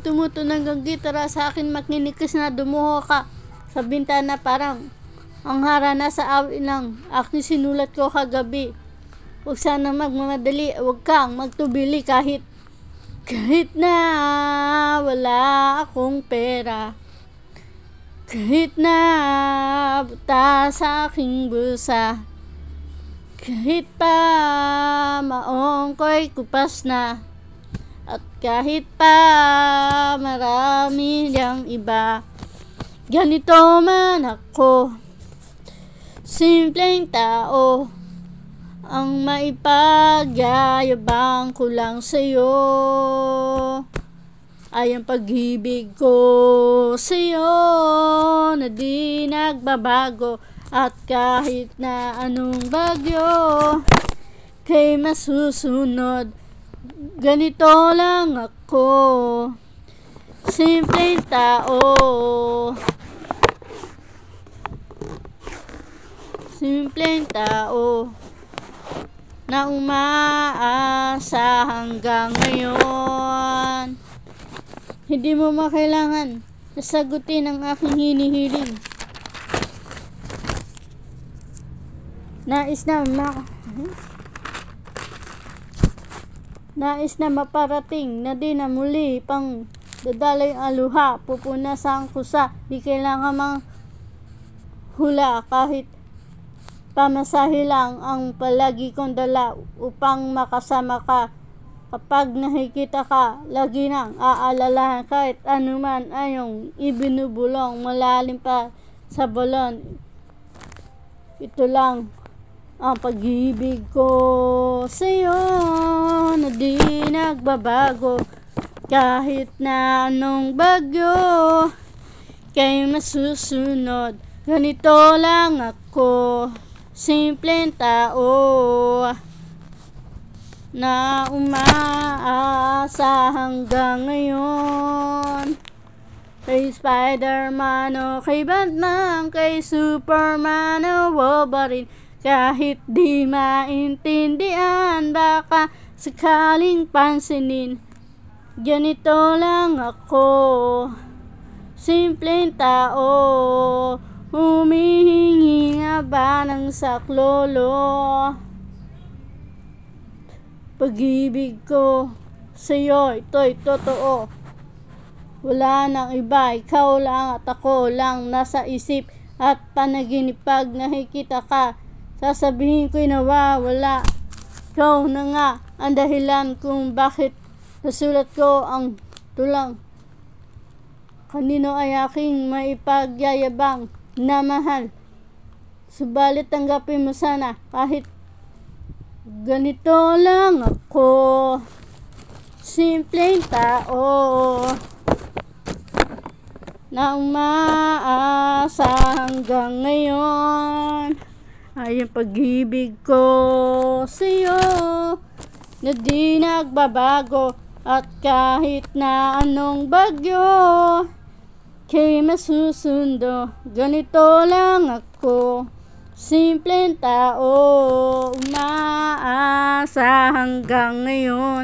Tumutunog ang gitara sa akin, makinikis na dumuho ka sa bintana, parang ang harana sa awit ng aking sinulat ko kagabi. Huwag sana magmamadali, huwag kang magtubili kahit na wala akong pera. Kahit na buta sa aking bulsa. Kahit pa maong ko'y kupas na. At kahit pa marami diyang iba, ganito man ako, simpleng tao. Ang maipagyayabang ko lang sa'yo ay ang pag-ibig ko sa'yo na di nagbabago. At kahit na anong bagyo kay masusunod, ganito lang ako, simpleng tao. Simpleng tao na umaasa hanggang ngayon. Hindi mo makailangan nasagutin ang aking hinihiling. Nais na maparating na di na muli pang dadalay ang luha. Pupunasan ko sa di kailangan mang hula, kahit pamasahe lang ang palagi kong dala upang makasama ka. Kapag nakikita ka, lagi nang aalalahan kahit anuman ayong ibinubulong malalim pa sa balon. Ito lang ang pag-ibig ko sa'yo na di nagbabago. Kahit na anong bagyo kay masusunod, ganito lang ako, simpleng tao na umaasa hanggang ngayon. Kay Spider-Man o kay Batman, kay Superman o Wolverine, kahit di maintindihan, baka sakaling pansinin, ganito lang ako, simpleng tao. Humihingi nga ba ng saklolo? Pag-ibig ko sa'yo, ito'y totoo. Wala nang iba, ikaw lang at ako lang nasa isip at panaginip. Pag nakikita ka, sasabihin ko'y nawawala. Ikaw na nga ang dahilan kung bakit nasulat ko ang tulang. Kanino ay aking maipagyayabang na mahal? Subalit tanggapin mo sana kahit ganito lang ako, simpleng tao na umaasa hanggang ngayon. Ay ang pag-ibig ko sa'yo na di nagbabago. At kahit na anong bagyo kay masusundo, ganito lang ako, simpleng tao, umaasa hanggang ngayon.